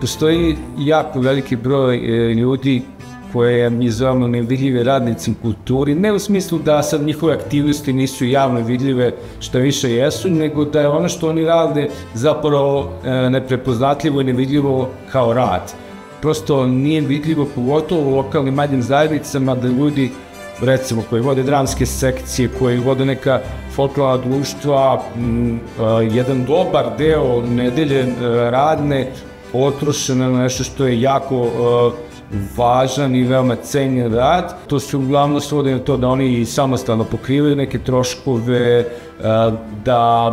Postoji jako veliki broj ljudi koje mi zovemo nevidljivi radnici u kulturi, ne u smislu da sad njihove aktivnosti nisu javno vidljive, što više jesu, nego da je ono što oni rade zapravo neprepoznatljivo i nevidljivo kao rad. Prosto nije vidljivo, pogotovo u lokalnim manjim zajednicama, da ljudi, recimo, koji vode dramske sekcije, koji vode neka folklorna društva, jedan dobar deo nedelje radne potroše na nešto što je jako važan i veoma cenjen rad. To se uglavnom svodi na to da oni samostalno pokrivaju neke troškove, da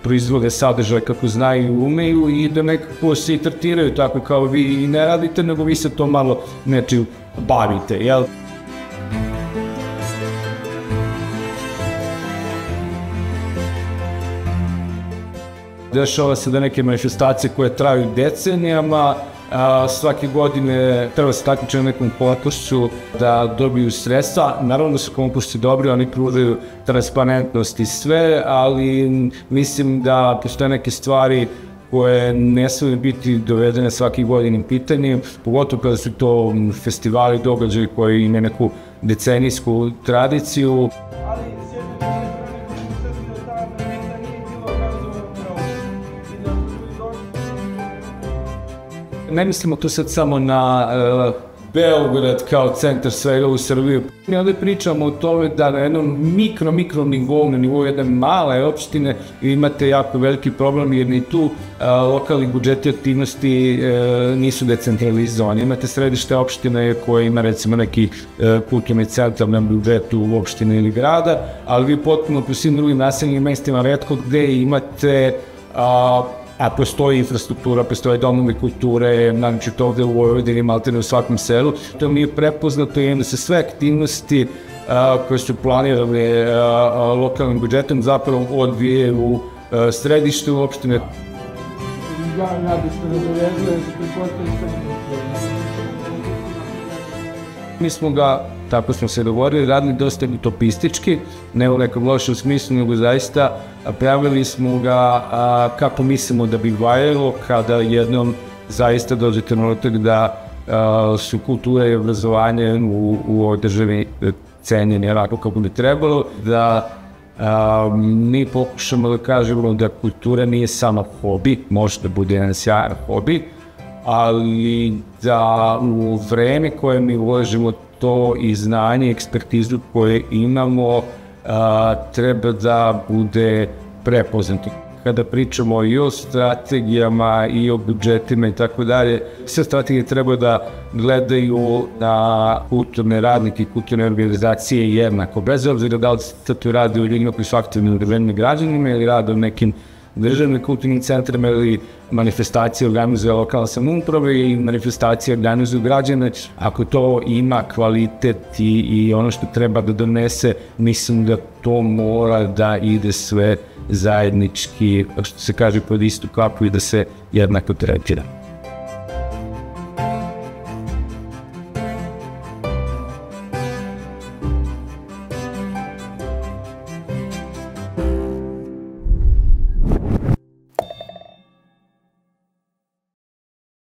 proizvode sadržaj kako znaju i umeju i da nekako se i tretiraju tako kao vi i ne radite, nego vi se to malo nečim bavite, jel? Dešava se da neke manifestacije koje traju decenijama, svake godine treba se takmiče na nekom konkursu da dobiju sredstva. Naravno da su konkursi dobri, oni pružaju transparentnost i sve, ali mislim da postoje neke stvari koje ne smiju biti dovedene svakih godinim pitanjem, pogotovo kada su to festivali, događaji koji imaju neku decenijsku tradiciju. Ne mislimo tu sad samo na Beograd kao centar svega u Srbiji. Mi ovdje pričamo o tome da na jednom mikro nivou, na nivou jedne male opštine imate jako veliki problem jer ni tu lokalni budžeti aktivnosti nisu decentralizovani. Imate središte opštine koje ima recimo neki kulturni centar na budžetu u opštine ili grada, ali vi potpuno po svim drugim naseljenim mestima retko gde imate a postoji infrastruktura, postoje domovi kulture, naročito ovde u Vojvodini, maltene u svakom selu. To mi je prepoznato i da se sve aktivnosti koje su planirane lokalnim budžetom zapravo odvije u središte u opštine. Mi smo ga, tako smo se dogovorili, radili dosta utopistički, ne u nekom lošem smislu, nego zaista pravili smo ga kako mislimo da bi valjalo kada jednom zaista dođe trenutak da su kultura i obrazovanje u ovoj državi cenjeni onako kako bi trebalo, da mi pokušamo da kažemo da kultura nije samo hobi, može da bude jedan sjajan hobi, ali da u vreme koje mi uložimo to i znanje i ekspertizu koje imamo treba da bude prepoznato. Kada pričamo i o strategijama i o budžetima i tako dalje, sve strategije treba da gledaju na kulturne radnike i kulturne organizacije jednako, bez obzira da li se to radi o ljudima koji su aktivni u državnim građanima ili rade o nekim državnim kulturnim centrima ili manifestacije organizuje lokalna samouprava i manifestacije organizuju građane. Ako to ima kvalitet i ono što treba da donese, mislim da to mora da ide sve zajednički, što se kaže, pod istu kapu i da se jednako tretira.